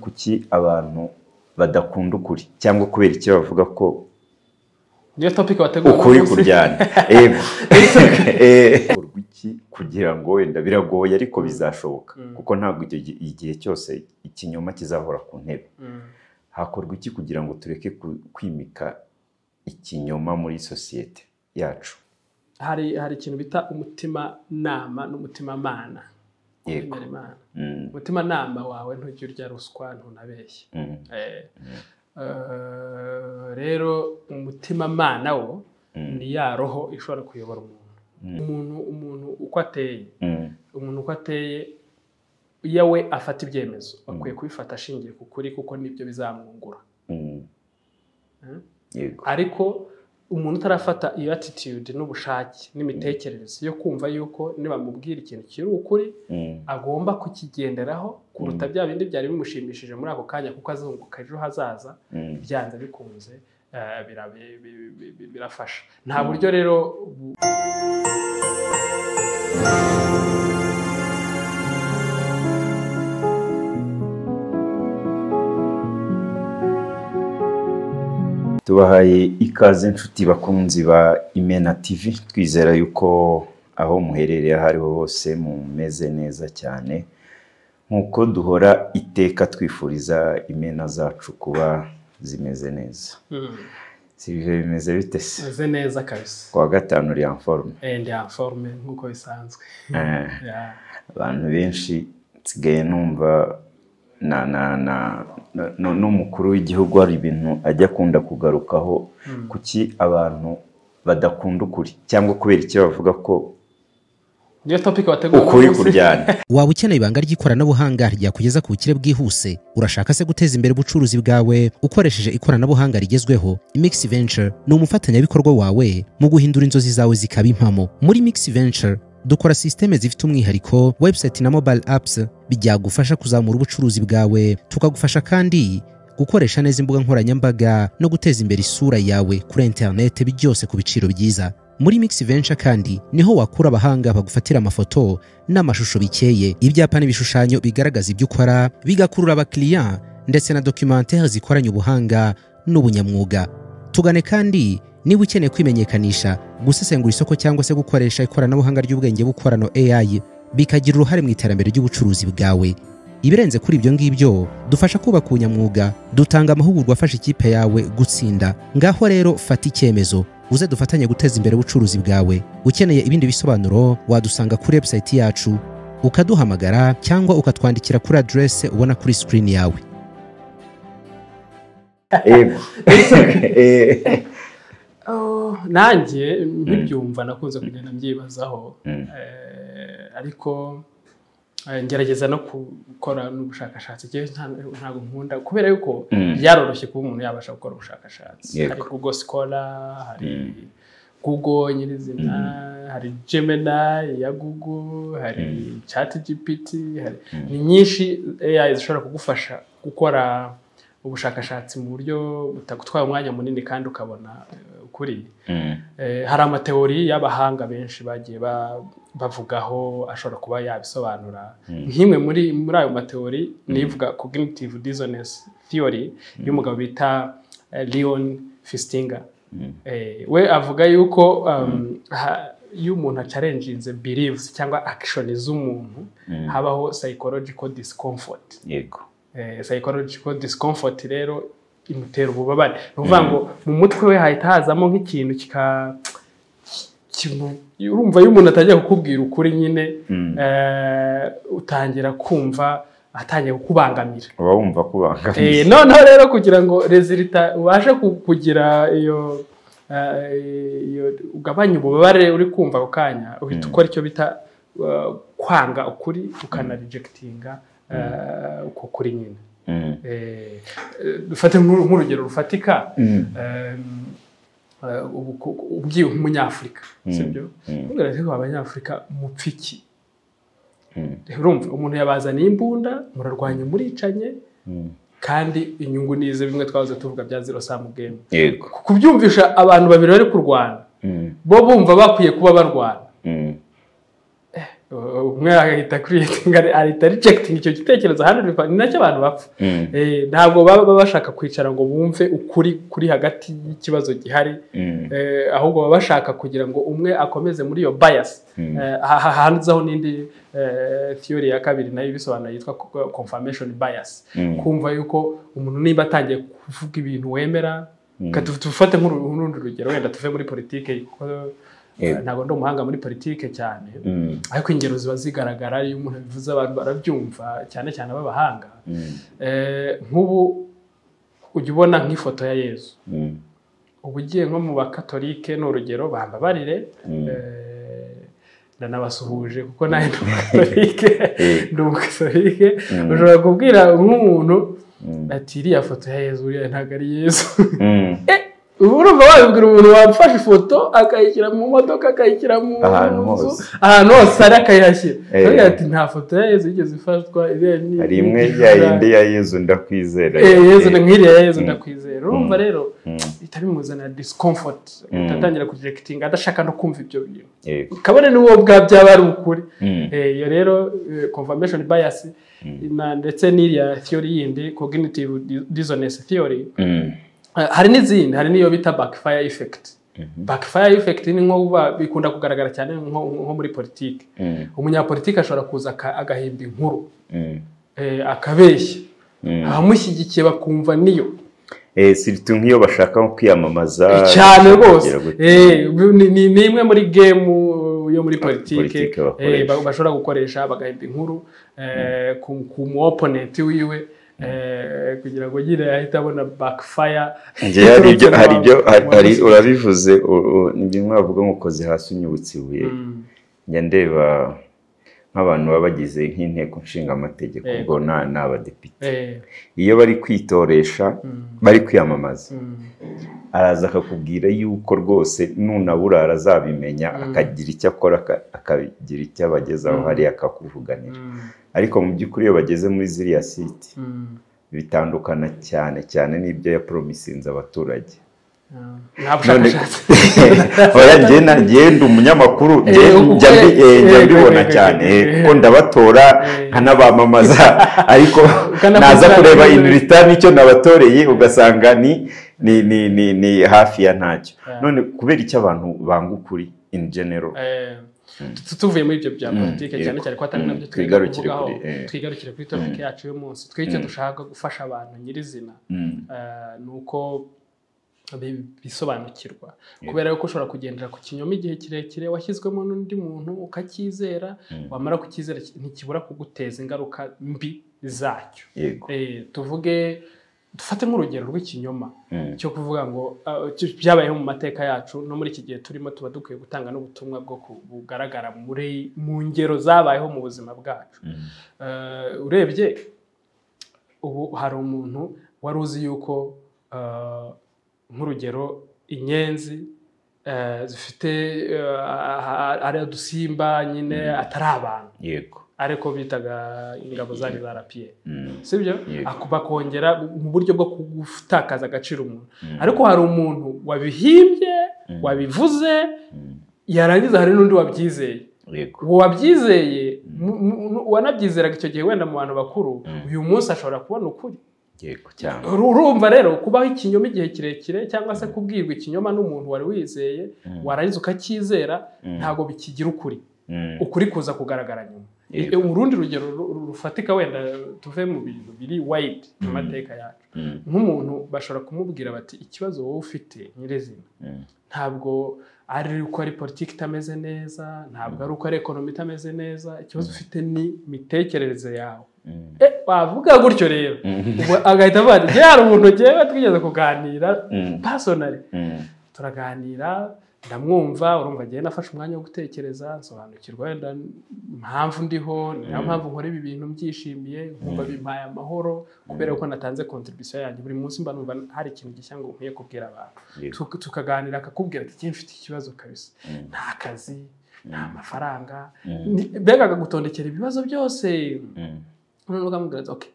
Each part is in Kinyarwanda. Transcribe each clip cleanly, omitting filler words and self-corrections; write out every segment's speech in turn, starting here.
kuki abantu badakunda ukuri cyangwa kubera icyo bavuga ko niyo topic wateguye ukuri kuryana urwiki kugira ngo wenda biragoye ariko bizashoboka kuko ntabwo igihe cyose ikinyoma kizahora ku ntebe hakorwa iki kugira ngo tureke kwimika ikinyoma muri societe yacu hari ikintu bita umutima nama n'umutima mana yego umutima nama wawe ntujye urya ruswa ntunabeshye rero umutima mana wo ni ya roho ishobora kuyobora umuntu uko ateye umuntu uko ateye yawe afata ibyemezo akwiye kubifata ashingiye ku kuri kuko nibyo bizamwungura ariko umuntu utarafata iyo attitude n'ubushake n'imitekerereze yo kumva yuko niba mubwira ikintu kiri ukuri agomba kukigenderaho kuruta bya bindi byari bimushimishije muri ako kanya kuko azunguka ejo hazaza byanze bikunze birafasha nta buryo rero tubahaye ikaze inshuti bakunzi ba Imena TV twizera yuko aho muherereye hariho hose mumeze neza cyane nkuko duhora iteka twifuriza imena zacu kuba zimeze neza sivyo bimeze bite se meze neza kabisa kwa gatanu uri en forme ndi en forme nkuko bisanzwe abantu benshi tsigaye numva n'umukuru w'igihugu hari ibintu ajya akunda kugarukaho kuki abantu badakunda ukuri cyangwa kubera icyo bavuga ko niyo topic wateguye ukuri kuryana waba ukeneye ibanga ry'ikoranabuhanga ryakugeza ku bukire bwihuse urashaka se guteza imbere ubucuruzi bwawe ukoresheje ikoranabuhanga rigezweho Mix Venture ni umufatanyabikorwa wawe mu guhindura inzozi zawe zikaba impamo muri Mix Venture dukora systeme zifite umwihariko website na mobile apps bijyagufasha kuzamura ubucuruzi bwawe tukagufasha kandi gukoresha neza imbuga nkoranyambaga no guteza imbere isura yawe kuri internet byose ku biciro byiza muri Mix Venture kandi niho wakura abahanga bagufatira amafoto n'amashusho bikeye ibyapa n'ibishushanyo bigaragaza ibyo ukora bigakurura abakiriya ndetse na documentaire zikoranye ubuhanga n'ubunyamwuga tugane kandi niba ukeneye kwimenyekanisha gusesengura isoko cyangwa se gukoresha ikoranabuhanga ry'ubwenge bukorano AI bikagira uruhare mu iterambere ry'ubucuruzi bwawe ibirenze kuri ibyo ngibyo dufasha kubaka ubunyamwuga dutanga amahugurwa afasha ikipe yawe gutsinda ngaho rero fata icyemezo uze dufatanye guteza imbere ubucuruzi bwawe ukeneye ibindi bisobanuro wadusanga kuri website yacu ukaduhamagara cyangwa ukatwandikira kuri address ubona kuri screen yawe nanjye ntibyumva nakunze kugenda mbyibazaho ariko ngerageza no gukora n'ubushakashatsi ntabwo nkunda kubera yuko byaroroshye kuba umuntu yabasha gukora ubushakashatsi hari Google Scholar hari Google nyirizina hari Gemini ya Google hari ChatGPT ni nyinshi AI zishobora kugufasha gukora ubushakashatsi mu buryo butagutwaye umwanya munini kandi ukabona ukuri hari amateori y'abahanga benshi bagiye bavugaho ashobora kuba yabisobanura nk'imwe muri ayo mateori nivuga cognitive dissonance theory y'umugabo bita Leon Festinger we avuga yuko iyo umuntu challenges beliefs cyangwa action z'umuntu habaho psychological discomfort yego psychological discomfort rero imutera ububabare nuvuga ngo mu mutwe we hahita hazamo nk'ikintu urumva iyo umuntu atajya kukubwira ukuri nyine utangira kumva atangiye kukubangamira uba wumva kubangamira noneho rero kugira ngo resulta ubashe kugira iyo ugabanya ububabare uri kumva ako kanya uhita ukora icyo bita kwanga ukuri ukana rejectinga uko kuri nyine dufate nk'urugero rufatika ubwiye nk'umunyafurika sibyo ugaragaza ko abanyafurika mupfiki urumva umuntu yabazaniye imbunda murarwanya muricanye kandi inyungu nize bimwe twavuze tuvuga bya zero sum game kubyumvisha abantu babiri bari kurwana bo bumva bakwiye kuba barwana umwe agahita creating ahita rejecting icyo gitekerezo hano ni nacyo abantu bapfa ntabwo baba bashaka kwicara ngo bumve ukuri kuri hagati y'ikibazo gihari ahubwo baba bashaka kugira ngo umwe akomeze muri iyo bias hanzaho n'indi theory ya kabiri nayo bisobanura yitwa confirmation bias kumva yuko umuntu niba atangiye kuvuga ibintu wemera tufate nk'urundi rugero wenda tuve muri politike ntabwo ndi umuhanga muri politike cyane ariko ingero ziba zigaragara iyo umuntu abivuze abantu barabyumva cyane cyane b'abahanga nk'ubu ujya ubona nk'ifoto ya Yezu ubu ugiye nko mu bakatolike ni urugero bambabarire ndanabasuhuje kuko nawe ndi umukatolike ushobora kubwira nk'umuntu ati iriya foto ya Yezu uriya ntabwo ari Yezu ubu urumva wabibwira umuntu wafashe ifoto akayishyira mu modoka akayishyira mu nzu ahantu hose ari akayihashyira aravuga ati nta foto ya Yezu yigeze ifatwa hari imwe yindi ya Yezu ndakwizera Yezu nk'iriya ya Yezu ndakwizera urumva rero itabimuzana discomfort utatangira kurejecting adashaka no kumva ibyo bintu kabone n'uwo byaba ari ukuri iyo rero confirmation bias ndetse n'iriya theory yindi cognitive dissonance theory hari n'izindi hari niyo bita backfire effect backfire effect ni nko bikunda kugaragara cyane nko muri politike umunyapolitike ashobora kuza agahimba inkuru akabeshya abamushyigikiye bakumva niyo siritu nk'iyo bashaka kwiyamamaza cyane rwose ni imwe muri game yo muri politike bashobora gukoresha bagahimba inkuru ku mu opponent wiwe kugira ngo nyine ahita abona backfire hari urabivuze ni mwavuga nkukoze hasi unyubutse ibuye njya ndeba nk'abantu baba bagize nk'inteko nshinga amategeko ubwo n'abadepite iyo bari kwitoresha bari kwiyamamaza araza akakubwira yuko rwose nunabura arazabimenya akagira icyo akora akagira icyo abagezaho hariya akakuvuganira ariko mu by'ukuri iyo bageze muri ziriya siti bitandukana cyane cyane n'ibyo yapromisinze abaturage ngenda umunyamakuru njya mbibona cyane ko ndabatora nkanabamamaza ariko naza kureba inurita nicyo nabatoreye ugasanga ni hafi ya ntacyo none kubera icyo abantu banga ukuri in general tuvuye muri ibyo bya politike cyane cyane ko atari nabyo twigarukire kuri topic yacu y'uyu munsi twicyo dushaka gufasha abantu nyirizina nuko bisobanukirwa kubera yuko ushobora kugendera ku kinyoma igihe kirekire washyizwemo n'undi muntu ukacyizera wamara kukizera ntikibura kuguteza ingaruka mbi zacyo dufate nk'urugero rw'ikinyoma cyo kuvuga ngo byabayeho mu mateka yacu no muri iki gihe turimo tuba dukwiye gutanga n'ubutumwa bwo bugaragara mu ngero zabayeho mu buzima bwacu urebye ubu hari umuntu wari uzi yuko nk'urugero inyenzi zifite ari udusimba nyine atari abantu yego ariko bitaga ingabo zari za rapiye sibyo bakongera mu buryo bwo gutakaza agaciro umuntu ariko hari umuntu wabihimbye wabivuze yarangiza hari n'undi wabyizeye uwo wabyizeye wanabyizeraga icyo gihe wenda mu bantu bakuru uyu munsi ashobora kubona ukuri urumva rero kubaho ikinyoma igihe kirekire cyangwa se kubwirwa ikinyoma n'umuntu wari wizeye warangiza ukacyizera ntabwo bikigira ukuri kuza kugaragara nyuma urundi rugero rufatika wenda tuve mu bintu biri wide mu mateka yacu nk'umuntu bashobora kumubwira bati ikibazo wowe ufite nyirizina ntabwo ari uko ari politiki itameze neza ntabwo ari uko ari ekonomi itameze neza ikibazo ufite ni imitekerereze yawe wavuga gutyo rero agahita avuga ati hari umuntu ngewe twigeze kuganira personally turaganira ndamwumva urumva ngiye nafashe umwanya wo gutekereza nsobanukirwa wenda impamvu ndiho niyo mpamvu nkora ibi bintu mbyishimiye nkumva bimpaye amahoro kubera ko natanze contribution yanjye buri munsi mba numva hari ikintu gishya ngo nkwiye kubwira abantu tukaganira akakubwira ati mfite ikibazo kabisa nta kazi nta mafaranga mbega akagutondekera ibibazo byose none ukamubwira ati okay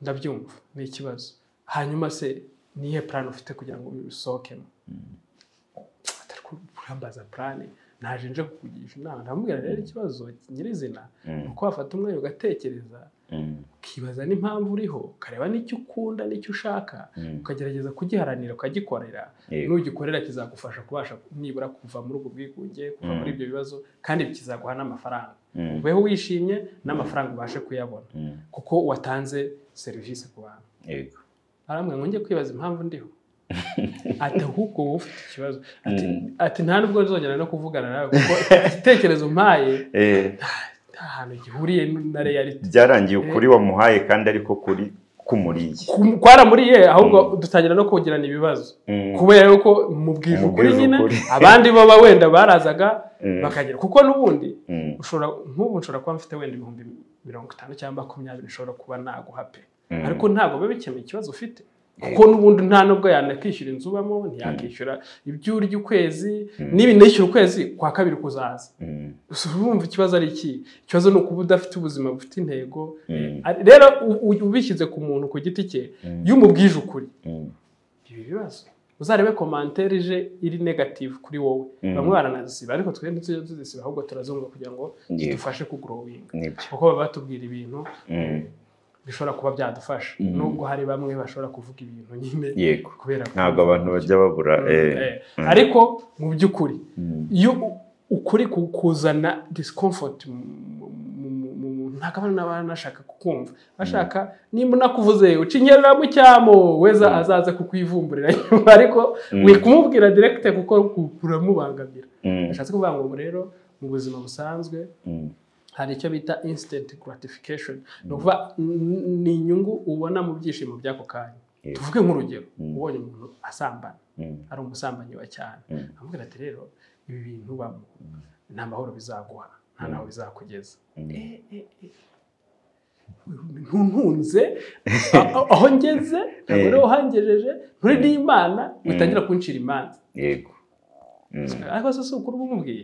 ndabyumva ni ikibazo hanyuma se nihe plan ufite kugira ngo bisohokemo urambaza plan naje nje kukugisha inama ndamubwira rero ikibazo nyirizina uko wafata umwanya ugatekereza ukibaza n'impamvu uriho ukareba n'icyo ukunda n'icyo ushaka ukagerageza kugiharanira ukagikorera n'ugikorera kizagufasha kubasha nibura kuva muri ubwo bwigunge kuva muri ibyo bibazo kandi kizaguha n'amafaranga ubeho wishimye n'amafaranga ubashe kuyabona kuko watanze serivisi ku bantu yego aramwe ngonge kwibaza impamvu ndiho ati ahubwo wowe ufite ikibazo ati nta nubwo nzongera no kuvugana nawe kuko igitekerezo mpaye nta hantu gihuriye na reality byarangiye ukuri wamuhaye kandi ariko kuri kumuriye kwaramuriye ahubwo dutangira no kugirana ibibazo kubera yuko mubwije ukuri nyine abandi baba wenda barazaga bakagira kuko nubundi ushobora kuba mfite wenda 50 cyangwa 20 ushobora kuba naguha pe ariko ntabwo biba bikemeye ikibazo ufite kuko nubundi nta nubwo yanakishyura inzu ubamo ntiyakishyura ibyo urya ukwezi niba nishyura ukwezi kwa kabiri kuzaza urumva ikibazo ari iki ikibazo ni ukuba udafite ubuzima bufite intego rero ubishyize ku muntu ku giti cye iyo umubwije ukuri ibi bibazo uzarebe commentaire ije iri negative kuri wowe bamwe baranazisiba ariko twe ntitujye tuzisiba ahubwo turazunga kugira ngo dufashe kugrowing kuko baba batubwira ibintu bishobora kuba byadufasha nubwo hari bamwe bashobora kuvuga ibintu nyine kubera ntabwo abantu bajya babura ariko mu by'ukuri iyo ukuri kuzana discomfort ntabwo abantu nashaka kukumva bashaka nimba nakuvuze ucinyerera mu cyamo weza azaza kukwivumburira ariko we kumubwira direct kuko uramubangamira ashatse kuvuga ngo rero mu buzima busanzwe hari icyo bita instant gratification ni inyungu ubona mu byishimo by'ako kanya tuvuge nk'urugero ubonye umuntu asambana ari umusambanyi wa cyane amubwira ati rero ibi bintu bamo nta mahoro bizaguha nta naho bizakugeza ntunze aho ngeze ntabwo rero hangejeje nturi n'Imana utangira kuncira imanza yego ariko se ukuri bumubwiye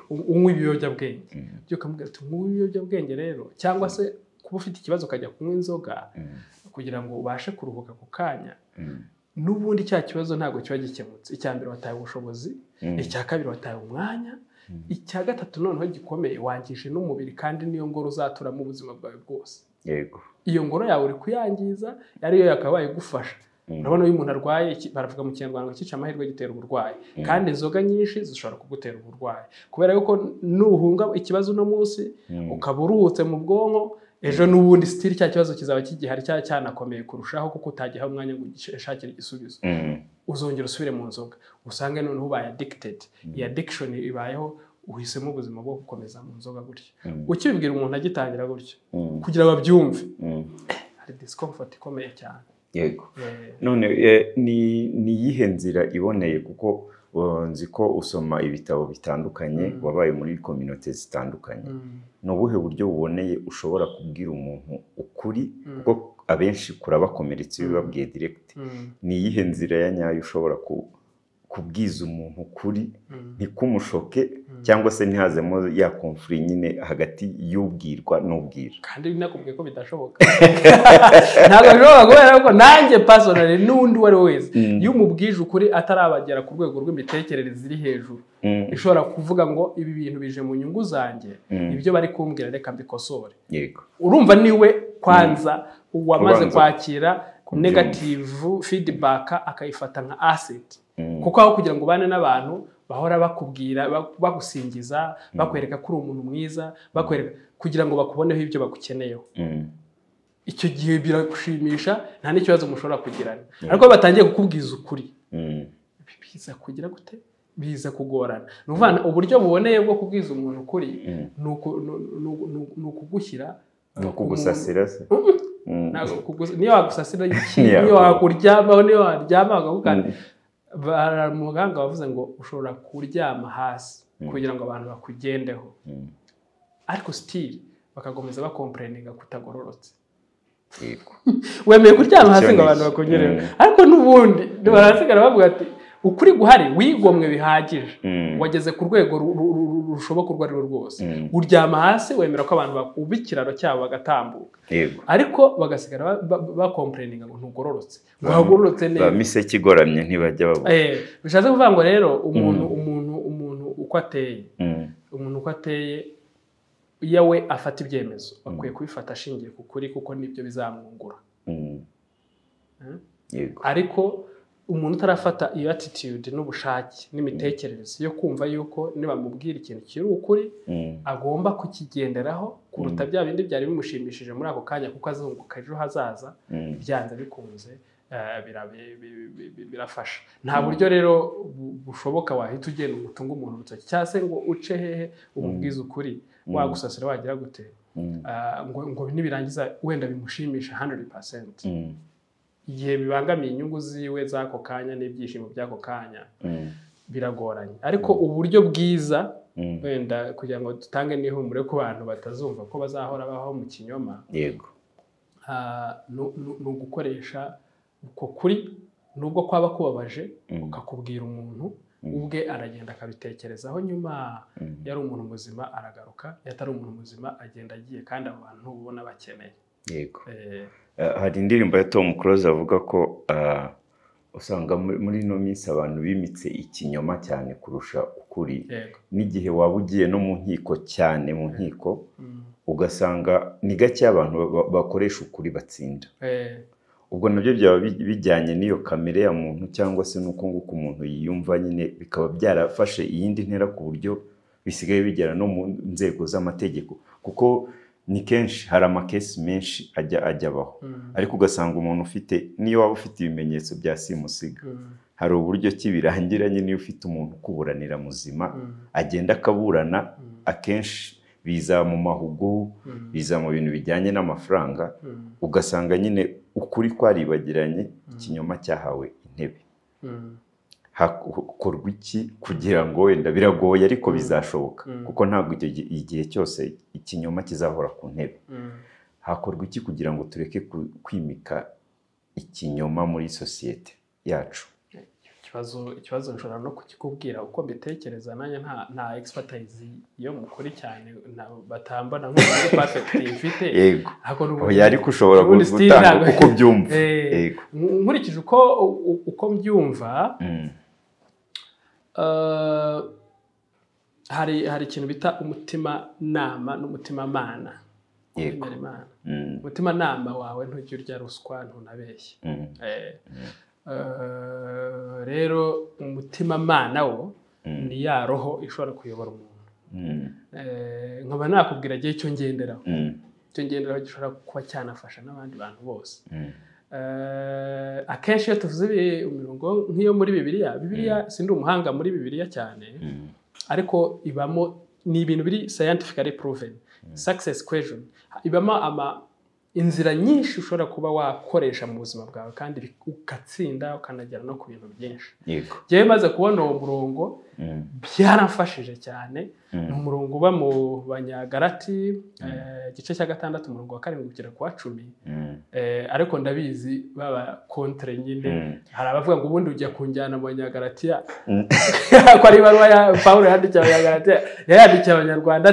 unywa ibiyobyabwenge byo kamubwira ati unywa ibiyobyabwenge rero cyangwa se kuba ufite ikibazo ukajya kunywa inzoga kugira ngo ubashe kuruhuka ku kanya n'ubundi cya kibazo ntabwo kiba gikemutse icya mbere wataye ubushobozi icya kabiri wataye umwanya icya gatatu noneho gikomeye wangije n'umubiri kandi niyo ngoro uzaturamo ubuzima bwawe bwose yego iyo ngoro yawe uri kuyangiza ariyo yakabaye igufasha urabona iyo umuntu arwaye baravuga mu Kinyarwanda ngo cyica amahirwe gitera uburwayi kandi inzoga nyinshi zishobora kugutera uburwayi kubera yuko nuhunga ikibazo no munsi ukaba uruhutse mu bwonko ejo n'ubundi still cya kibazo kizaba kigihari cyanakomeye kurushaho kuko utagiha umwanya ngo ugishakire igisubizo uzongera usubire mu nzoga usange noneho ubaye addicted iyi addiction ibayeho uhisemo ubuzima bwo gukomeza mu nzoga gutyo ukibwira umuntu agitangira gutyo kugira ngo abyumve hari discomfort ikomeye cyane yego none ni yihe nzira iboneye kuko nzi ko usoma ibitabo bitandukanye wabaye muri community zitandukanye no buhe buryo buboneye ushobora kubwira umuntu ukuri kuko abenshi kurabakomeretsa bibabwiye direct ni yihe nzira ya nyayo ushobora kubwiza umuntu ukuri ntikumushoke cyangwa se ntihazemo ya conflict nyine hagati y'ubwirwa n'ubwira kandi nakubwiye ko bidashoboka ntabwo bishoboka kubera ko nanjye personally n'undi wari wese iyo umubwije ukuri atarabagera ku rwego rw'imitekerereze iri hejuru ishobora kuvuga ngo ibi bintu bije mu nyungu zanjye ibyo bari kumbwira reka mbikosore yego urumva niwe kwanza wamaze kwakira negative feedback akayifata nka asset kuko aho kugira ngo ubane n'abantu bahora bakubwira bagusingiza bakwereka ko uri umuntu mwiza bakwereka kugira ngo bakuboneho ibyo bagukeneyeho icyo gihe biragushimisha nta n'ikibazo mushobora kugirana ariko batangiye kukubwiza ukuri biza kugira gute biza kugorana n'uvana uburyo buboneye bwo kubwiza umuntu ukuri nukugushyira nukugusasira se niyo wagusasira niyo wakuryamaho niyo waryama bakagukana muganga wavuze ngo ushobora kuryama hasi kugira ngo abantu bakugendeho ariko still bakagomeza bakomplaininga kutagororotse wemeye kuryama hasi ngo abantu bakugereho ariko n'ubundi barasigara bavuga ati ukuri guhari wigomwe bihagije wageze ku rwego rushoboka urwo ari rwo rwose uryama hasi wemera ko abantu bakubikiraro cyabo bagatambuka ariko bagasigara bakomplaininga ngo ntugororotse ngo hagororotse neza ba miseke igoramye ntibajya bavuga bishatse kuvuga ngo rero umuntu uko ateye umuntu uko ateye iyo we afata ibyemezo akwiye kubifata ashingiye ku kuri kuko nibyo bizamwungura ariko umuntu utarafata iyo attitude n'ubushake n'imitekerereze yo kumva yuko niba mubwira ikintu kiri ukuri agomba kukigenderaho kuruta bya bindi byari bimushimishije muri ako kanya kuko azunguka ejo hazaza byanze bikunze birafasha nta buryo rero bushoboka wahita ugenda umutunga umuntu urutoki cyangwa se ngo uce hehe umubwiza ukuri wagusasira wagira gute ngo nibirangiza wenda bimushimisha 100% igihe bibangamiye inyungu ziwe z'ako kanya n'ibyishimo by'ako kanya biragoranye ariko uburyo bwiza wenda kugira ngo dutange n'ihumure ku bantu batazumva ko bazahora baho mu kinyoma yego ni ugukoresha uko kuri nubwo kwaba kubabaje ukakubwira umuntu ubwe aragenda akabitekerezaho nyuma yari umuntu muzima aragaruka yatari umuntu muzima agenda agiye kandi abo bantu ubona bakeneye yego hari indirimbo ya Tom Close avuga ko usanga muri no minsi abantu bimitse ikinyoma cyane kurusha ukuri n'igihe waba ugiye no mu nkiko cyane mu nkiko ugasanga ni gake abantu bakoresha ukuri batsinda ubwo nabyo byaba bijyanye n'iyo kamere ya muntu cyangwa se nuko nguko umuntu yiyumva nyine bikaba byarafashe iyindi ntera ku buryo bisigaye bigera no mu nzego z'amategeko kuko ni kenshi hari amakesi menshi ajya abaho ariko ugasanga umuntu ufite niyo waba ufite ibimenyetso bya simusiga hari uburyo kibirangiranye niyo ufite umuntu kuburanira muzima agenda akaburana akenshi biza mu mahugu biza mu bintu bijyanye n'amafaranga ugasanga nyine ukuri kwaribagiranye ikinyoma cyahawe intebe hakorwa iki kugira ngo wenda biragoye ariko bizashoboka kuko ntabwo igihe cyose ikinyoma kizahora ku ntebe hakorwa iki kugira ngo tureke kwimika ikinyoma muri sosiyete yacu ikibazo nshobora no kukikubwira uko mbitekereza nanjye nta expertise yo mukuri cyane batambana nk'uko perfect mfite yego ariko ushobora gutanga uko byumva yego nkurikije uko mbyumva hari ikintu bita umutima nama n'umutima mana yego umutima nama wawe ntujye urya ruswa ntunabeshye rero umutima mana wo ni ya roho ishobora kuyobora umuntu nkaba nakubwira gihe cyo ngenderaho gishobora kuba cyanafasha n'abandi bantu bose akenshi iyo tuvuze imirongo nk'iyo muri bibiliya sindi umuhanga muri bibiliya cyane ariko ibamo ni ibintu biri scientifically proven success question ibamo inzira nyinshi ushobora kuba wakoresha mu buzima bwawe kandi ugatsinda ukanagera no ku bintu byinshi yewe maze kubona uwo murongo byaramfashije cyane ni umurongo uba mu Banyagalati igice cya 6 umurongo wa 7 kugera ku wa 10 ariko ndabizi baba contre nyine hari abavuga ngo ubundi ujya kunjyana mu Banyagalatiya ko ari baruwa ya Paulo yandikiye Abanyagalatiya yandikiye Abanyarwanda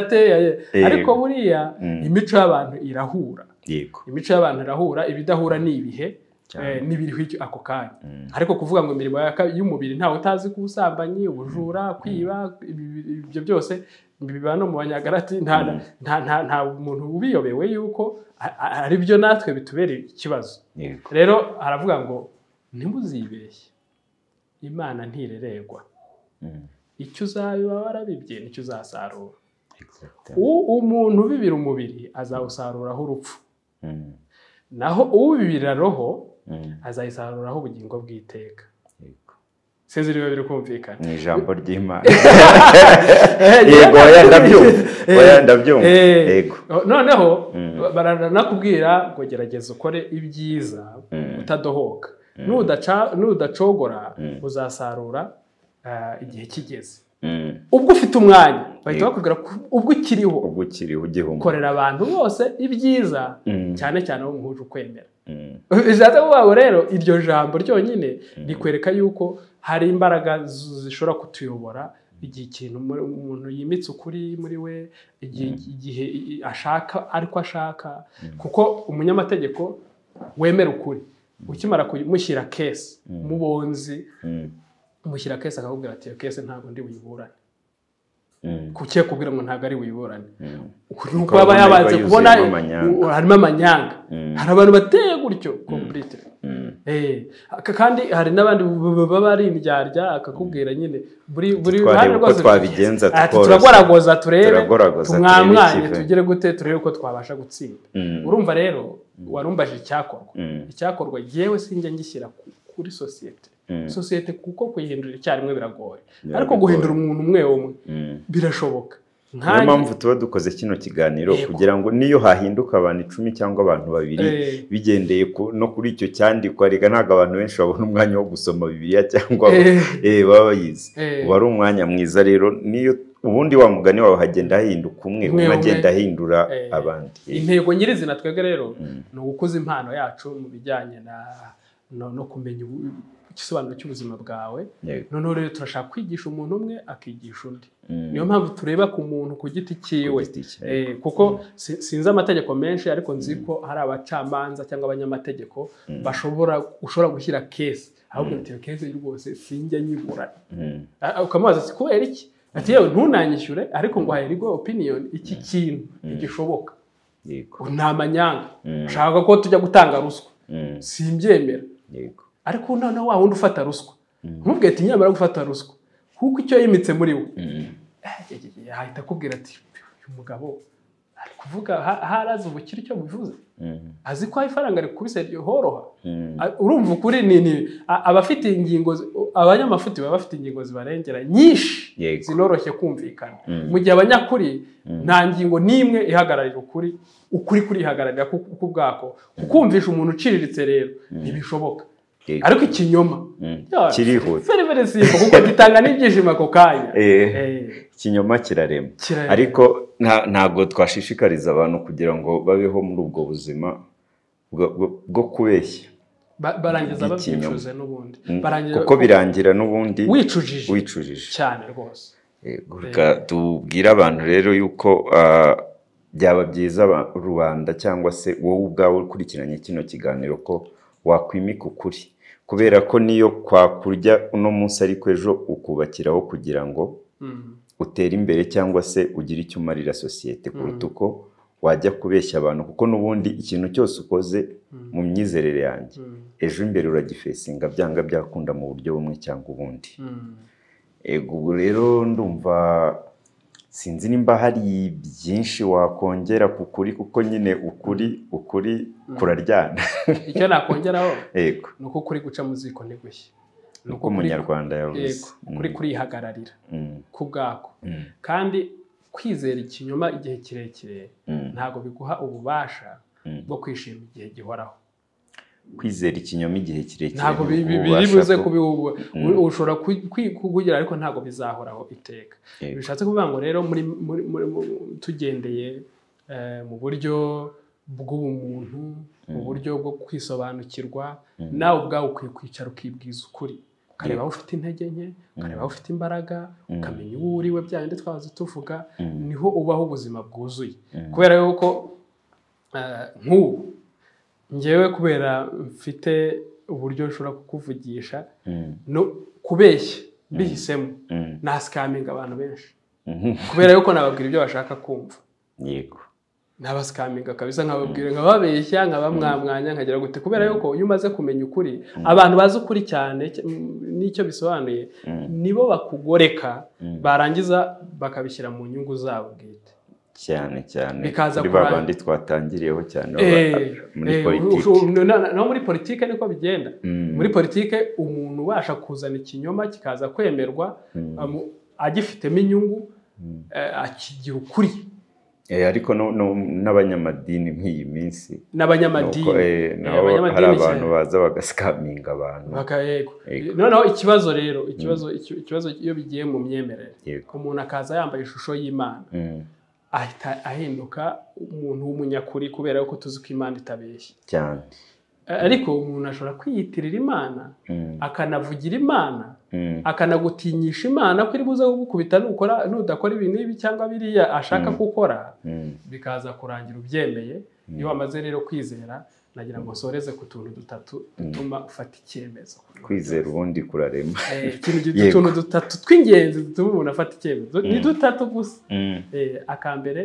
ariko buriya imico y'abantu irahura imico y'abantu irahura ibidahura ni ibihe n'ibiriho ako kanya ariko kuvuga ngo imirimo y'umubiri ntawe utazi kubusambanyi ubujura kwiba ibyo byose biba no mu Banyagalati nta muntu ubiyobewe yuko ari byo natwe bitubereye ikibazo rero aravuga ngo ntimuzibeshye Imana ntirererwa icyo uzabiba warabibye nicyo uzasarura umuntu ubibira umubiri azawusaruraho urupfu naho ubibira roho azayisaruraho ubugingo bw'iteka sinzi niba biri kumvikana ni ijambo ry'Imana yego ndabyumva yego noneho baranakubwira ngo gerageza ukore ibyiza utadohoka nudacogora uzasarura igihe kigeze ubwo ufite umwanya bahita bakubwira ubwo ukiriho ugihumura korera abantu bose ibyiza cyane cyane abo muhuje ukwemera bishatse kuvuga rero iryo jambo ryonyine rikwereka yuko hari imbaraga zishobora kutuyobora igihe ikintu umuntu yimitse ukuri muri we igihe ashaka ariko ashaka kuko umunyamategeko wemera ukuri ukimara kumushyira kesi mubonzi umushyira kesi akakubwira ati iyo kesi ntabwo ndi buyiburane kukiye kubwira ngo ntabwo ari wiburane nuko aba yabanze kubona harimo amanyanga hari abantu bateye gutyo complete kandi hari n'abandi baba ari indyarya akakubwira nyine buri hano rwose twabigenza turagoragoza turebe tumwamwanye tugire gute turebe uko twabasha gutsinda urumva rero warumbaje icyakorwa yewe sinjye ngishyira kuri sosiyete kuko kuyihindura icyarimwe biragoye ariko guhindura umuntu umwe birashoboka niyo mpamvu tuba dukoze kino kiganiro kugira ngo niyo hahinduka abantu 10 cyangwa abantu 2 bigendeye no kuri icyo cyandikwa rega ntago abantu benshi babona umwanya wo gusoma Bibiliya cyangwa baba bayizi wari umwanya mwiza rero niyo ubundi wa mugani wawe hagenda hahinduka umwe agenda ahindura abandi intego nyirizina twebwe rero no gukuza impano yacu mu bijyanye no kumenya igisobanuro cy'ubuzima bwawe noneho rero turashaka kwigisha umuntu umwe akigisha undi niyo mpamvu tureba ku muntu ku giti cyiwe kuko sinzi amategeko menshi ariko nzi ko hari abacamanza cyangwa abanyamategeko ushobora gushyira case ahubwo iyo case rwose sinjye nyibura ukamubaza ati kubera iki ati yewe ntunanyishyure ariko ngo haye legal opinion iki kintu gishoboka nta manyanga ushaka ko tujya gutanga ruswa simbyemera ariko noneho wa wundi ufata ruswa ntubwire ati nyamara gufata ruswa kuko icyo yimitse muri we ahita akubwira ati uyu mugabo ari kuvuga harazi ubukire icyo bivuze azi ko ifaranga rikubise horoha urumva ukuri ni abafite ingingo abanyamafuti baba bafite ingingo zibarengera nyinshi zinoroshye kumvikana mu gihe abanyakuri nta ngingo nimwe ihagararira ukuri kurihagararira kuko bwako kukumvisha umuntu uciriritse rero ntibishoboka ariko ikinyoma kirihuta very simple kuko gitanga n'ibyishimo ako kanya ikinyoma kirarema ariko ntago twashishikariza abantu kugira ngo babeho muri ubwo buzima bwo kubeshya barangiza babyicuze n'ubundi kuko birangira n'ubundi wicujije cyane rwose tubwira abantu rero yuko byaba byiza rubanda cyangwa se wowe ubwawe ukurikiranye kino kiganiro ko wakwimika ukuri kubera ko niyo kwakurya uno munsi ariko ejo ukubakiraho kugira ngo utere imbere cyangwa se ugire icyo umarira sosiyete kuruta uko wajya kubeshya abantu kuko n'ubundi ikintu cyose ukoze mu myizerere yanjye ejo imbere uragifesinga byanga byakunda mu buryo bumwe cyangwa ubundi ubu rero ndumva sinzi nimba hari byinshi wakongera kukuri kuko nyine ukuri kuraryana icyo nakongeraho nuko kuri guca mu ziko ntigushye nuko umunyarwanda yavuze kuri kurihagararira ku bwako kandi kwizera ikinyoma igihe kirekire ntago biguha ububasha bwo kwishima igihe gihoraho kwizera ikinyoma igihe kirekire ntago biribuze kubihuba ushobora kugira ariko ntago bizahoraho iteka bishatse kuvuga ngo rero muri tugendeye mu buryo bw'ubumuntu mu buryo bwo kwisobanukirwa nawe ubwawe ukwiye kwicara ukibwiza ukuri ukareba aho ufite intege nke ukareba aho ufite imbaraga ukamenya uwo uriwe bya bindi twahoze tuvuga niho ubaho ubuzima bwuzuye kubera yuko nk'ubu njyewe kubera mfite uburyo nshobora kukuvugisha no kubeshya bihisemo nasikaminga abantu benshi kubera yuko nababwira ibyo bashaka kumva yego nabasikaminga kabisa nkababwira nkababeshya nkabamwamwanya nkagira gute kubera yuko iyo umaze kumenya ukuri abantu bazi ukuri cyane n'icyo bisobanuye nibo bakugoreka barangiza bakabishyira mu nyungu zabo bwite cyane kuri babandi twatangiriyeho cyane muri politiki no muri politiki niko bigenda muri politiki umuntu ubasha kuzana ikinyoma kikaza kwemerwa agifitemo inyungu akigira ukuri ariko n'abanyamadini nk'iyi minsi n'abanyamadini hari abantu baza bagasikaminga abantu noneho ikibazo rero ikibazo iyo bigiye mu myemerere umuntu akaza yambaye ishusho y'Imana ahita ahinduka umuntu w'umunyakuri kubera ko tuzi ko Imana itabeshya cyane ariko umuntu ashobora kwiyitirira Imana akanavugira Imana akanagutinyisha Imana ko iri buze kugukubita nudakora ibintu ibi cyangwa biriya ashaka gukora bikaza kurangira ubyemeye iyo wamaze rero kwizera nagira ngo nsoreze ku tuntu dutatu dutuma ufata icyemezo. Kwizera ubundi kurarema. Utuntu dutatu tw'ingenzi dutuma umuntu afata icyemezo ni dutatu gusa. Akambere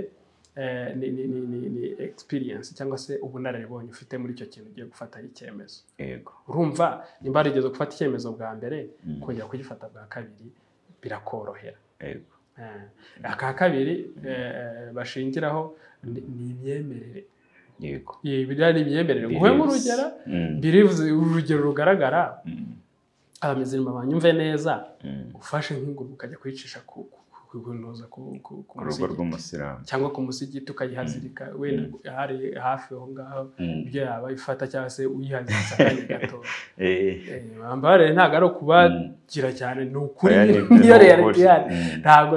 ni experience cyangwa se ubunararibonye ufite muri icyo kintu ugiye gufata icyemezo. Yego. Urumva nimba rigeze gufata icyemezo bwa mbere kongera kugifata bwa kabiri birakorohera. Yego. Aka kabiri bashingiraho ni imyemerere. Yego. Biriya ni imyemerere. Nguhe nk'urugero, urugero rugaragara, abamizirima banyumve neza, ufashe nk'ingurube ukajya kuyicisha ku rugo rw'umusilamu cyangwa ku musigiti ukayihazirika wenda hari hafi aho ngaho ibyo yaba ifata cyangwa se uyihaziritse akanya gato. Bambare ntabwo ari ukubagira cyane, ni ukuri niyo reality yari ntabwo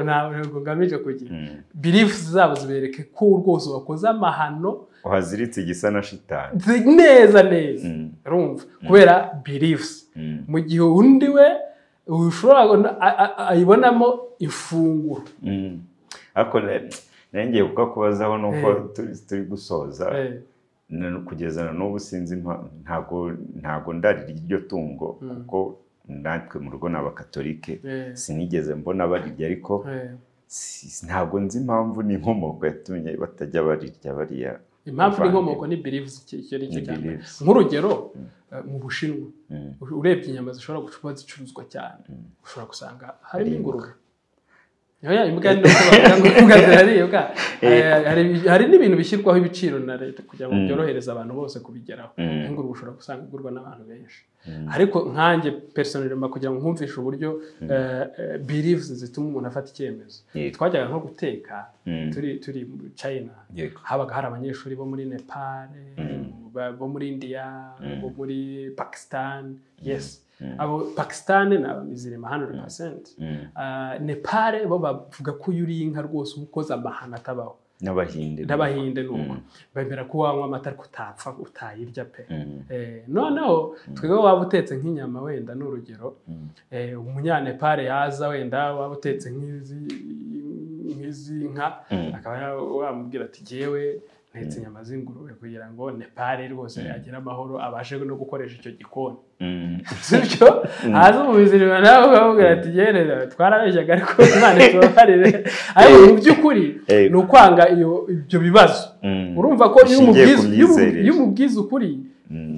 ngamije kugira beliefs zabo zibereke ko rwose wakoze amahano uhaziritse igisa na shitani neza urumva kubera beliefs. Mu gihe undi we ushobora ayibonamo ifunguro. Ariko nengeye kubazaho nuko turi gusoza kugeza n'ubu sinzi ntago ndarira iryo tungo kuko natwe mu rugo n'abakatolike sinigeze mbona barirya, ariko ntago nzi impamvu n'inkomoko yatumye batajya barirya bariya. Impamvu n'inkomoko ni beliefs cyane. Nk'urugero mu Bushinwa urebye inyama zishobora kuba zicuruzwa cyane ushobora gusanga harimo ingurube. Imbwa hari n'ibintu bishyirwaho ibiciro na leta kugira ngo byorohereze abantu bose kubigeraho. Ingurube ushobora gusanga igurwa n'abantu benshi, ariko nkanjye personnellement kugira ngo nkumvishe uburyo beliefs zituma umuntu afata icyemezo. Twajyaga nko guteka turi mu China, habaga hari abanyeshuri bo muri Nepal, bo muri India, bo muri Pakistan. Abo Pakistan ni abamizirima 100%. Nepal bo bavuga ko yuri inka rwose ukoze amahana atabaho. N'abahinde nuko bemera ko wanywa amata ariko utapfa utayirya pe. Noneho twebwe waba utetse nk'inyama wenda n'urugero, umunyanepal yaza wenda waba utetse nk'izi nka akaba wamubwira ati jewe ntetse inyama z'ingurube kugira ngo Nepal rwose agire amahoro abashe no gukoresha icyo gikoni. Sibyo haza mu bizirima nawe ukamubwira ati gerera twarabeshyaga ariko Imana itubabarire. Ariko mu by'ukuri ni ukwanga ibyo bibazo. Urumva ko iyo umubwiza ukuri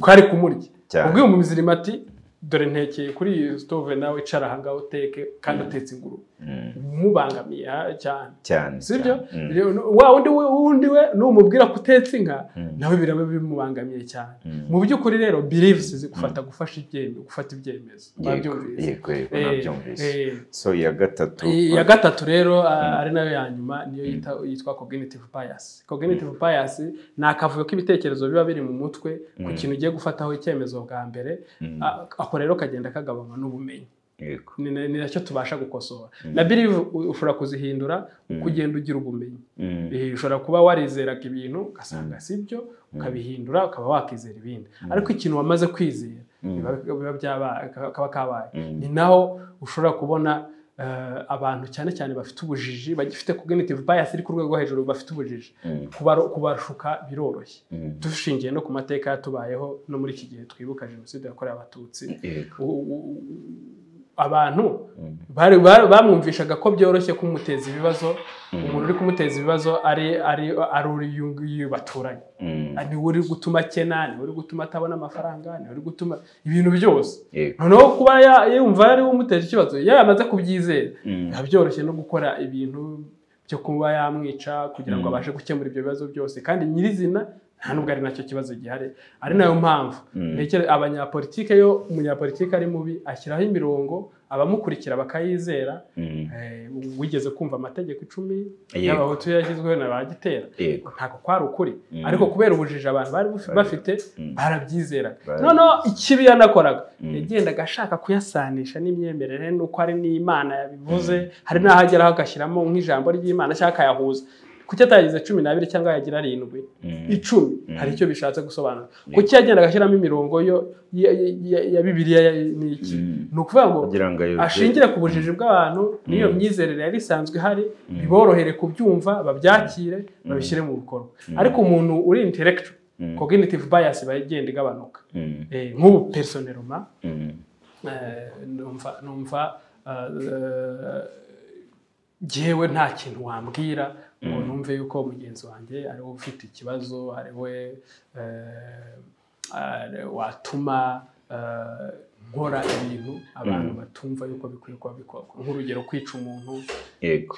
kwari kumurya, ubwiye mu bizirima ati dore ntekeye kuri iyi stove nawe icara aha ngaho uteke kandi utetse ingurube, mubangamiye cyane. Sibyo wa undi we numubwira ko utetse inka nawe biraba bimubangamiye cyane. Mu by'ukuri rero beliefs zigufata gufata ibyemezo. So ya gatatu rero ari nayo ya nyuma niyo yitwa cognitive bias. Cognitive bias ni akavuyo k'ibitekerezo biba biri mu mutwe ku kintu ugiye gufataho icyemezo bwa mbere, ako rero kagenda kagabanywa n'ubumenyi. Ni nacyo tubasha gukosora. Na belief ushobora kuzihindura kugenda ugira ubumenyi. Ushobora kuba warizeraga ibintu ugasanga sibyo ukabihindura ukaba wakizera ibindi, ariko ikintu wamaze kwizera biba kabaye. Ni naho ushobora kubona abantu cyane cyane bafite ubujiji, bagifite cognitive bias iri ku rwego rwo hejuru, bafite ubujiji kubarushuka biroroshye. Dushingiye no ku mateka yatubayeho no muri iki gihe twibuka jenoside yakorewe Abatutsi. Abantu bamwumvishaga ko byoroshye kumuteza ibibazo. Umuntu uri kumuteza ibibazo ari uri baturanye, ni uri gutuma kena, ni uri gutuma atabona amafaranga, ni uri gutuma ibintu byose. Noneho kuba yumva ari umuteza ikibazo yamaze kubyizera, byoroshye no gukora ibintu byo kuba yamwica kugira ngo abashe gukemura ibyo bibazo byose, kandi nyirizina nta nubwo ari nacyo kibazo gihari. Ari nayo mpamvu abanyapolitike umunyapolitike ari mubi ashyiraho imirongo abamukurikira bakayizera. Wigeze kumva amategeko 10 y'abahutu yashyizweho na bagitera? Ntabwo kwari ukuri, ariko kubera ubujiji abantu bari bafite barabyizera. Noneho ikibi yanakoraga yagendaga ashaka kuyasanisha n'imyemerere nuko ari n'Imana yabivuze, hari n'ahageraho agashyiramo nk'ijambo ry'Imana cyangwa akayahuza. Kuki atagize 12 cyangwa yagira 7 10 hari icyo bishatse gusobanura. Kuki yagenda agashyiramo imirongo ya Bibiliya n'iki? Ni ukuvuga ngo ashingire ku bujiji bw'abantu niyo myizerere yari isanzwe hari, biborohere kubyumva, babyakire, babishyire mu bikorwa. Ariko umuntu uri intellectual cognitive bias bagenda igabanuka nk'ubu personnellement numva jewe nta kintu wambwira ngo numve yuko mugenzi wanjye ari we ufite ikibazo ari we watuma nkora ibintu abantu batumva yuko bikwiye kuba bikorwa nk'urugero kwica umuntu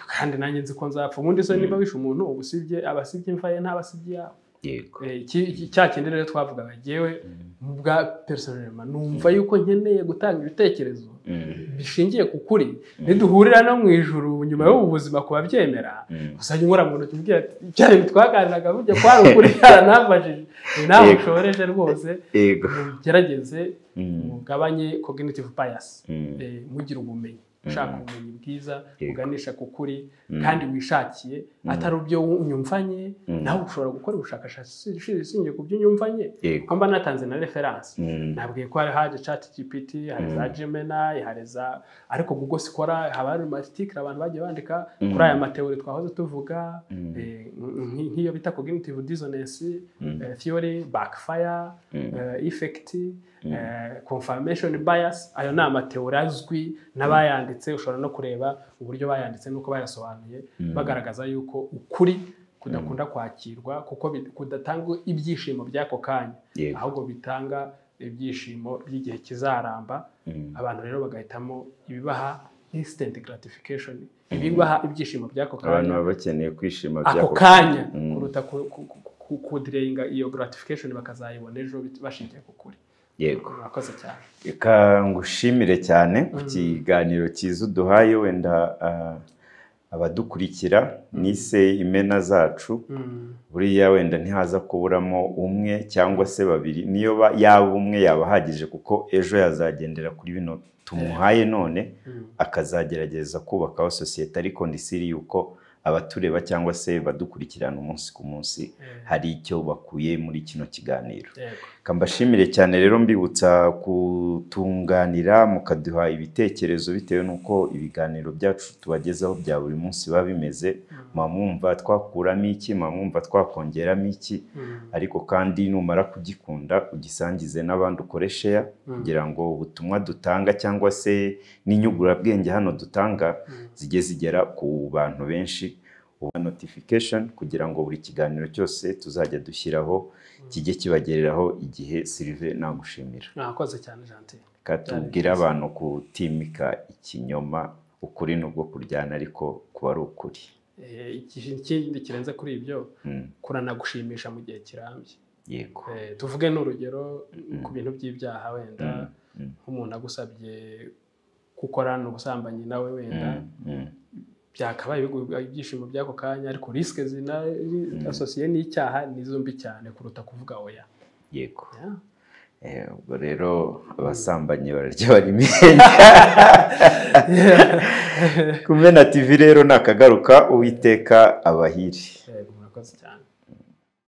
kandi nanjye nzi ko nzapfa ubundi se niba wishe umuntu ubusibye abasibye imva ye ntabasibye yawe cya kindi rero twavugaga jewe mu bwa personnellement numva yuko nkeneye gutanga ibitekerezo bishingiye ku kuri niduhurira no mu ijuru nyuma y'ubu buzima kuba byemera usanye nkora mu ntoki mbwira ati cyari bitwaganiraga burya kwari ukuri yaranabajije nawe ushoreje rwose gerageze mugabanye cognitive bias mugira ubumenyi ushaka ubumenyi bwiza uganisha ku kuri kandi wishakiye atari ubyo unyumvanye nawe ushobora gukora ubushakashatsi ishingiye ku byo unyumvanye ko mba natanze na reference nabwiye ko hari haje ChatGPT hari za Gemini hari za ariko Google Scholar haba hari article abantu bagiye bandika kuri aya mateori twahoze tuvuga nk'iyo bita cognitive dissonance theory backfire effect confirmation bias ayo ni amateori azwi n'abayanditse ushobora no kureba uburyo bayanditse nuko bayasobanuye bagaragaza yuko ukuri kudakunda kwakirwa kuko kudatanga ibyishimo by'ako kanya ahubwo bitanga ibyishimo by'igihe kizaramba abantu rero bagahitamo ibibaha instant gratification ibibaha ibyishimo by'ako kanya abantu baba bakeneye kwishima by'ako kanya kuruta kudirenga iyo gratification bakazayibona ejo bashingiye ku kuri yego murakoze cyane reka ngushimire cyane ku kiganiro cyiza uduhaye wenda abadukurikira nise imena zacu buriya wenda ntihaza kuburamo umwe cyangwa se babiri niyo yaba umwe yaba hagije kuko ejo yazagendera kuri bino tumuhaye none akazagerageza kubakaho sosiyete ariko ndisiri yuko abatureba cyangwa se badukurikirana umunsi ku munsi hari icyo bakuye muri kino kiganiro kambashimire cyane rero mbibutsa kutunganira mukaduha ibitekerezo bitewe nuko ibiganiro byacu tubagezaho bya buri munsi biba bimeze mwumva twakuramo iki mwumva twakongeramo iki ariko kandi numara kugikunda ugisangize n'abandi ukoresha kugira ngo ubutumwa dutanga cyangwa se n'inyugurabwenge hano dutanga zijye zigera ku bantu benshi uba notification kugira ngo buri kiganiro cyose tuzajya dushyiraho kijye kibagereraho igihe Sylvain nagushimira nakoze cyane Gentil katubwira abantu kutimika ikinyoma ukuri nubwo kuryana ariko kuba ari ukuri ikindi kirenze kuri ibyo kuranagushimisha mu gihe kirambye yego tuvuge n'urugero ku bintu by'ibyaha wenda nk'umuntu agusabye gukorana ubusambanyi nawe wenda byakabaye ibyishimo by'ako kanya ariko risque zina associé n'icyaha nizo mbi cyane kuruta kuvuga oya yego ubwo rero abasambanyi bararya bari imyenda Kumena TV rero nakagaruka Uwiteka abahiri murakoze cyane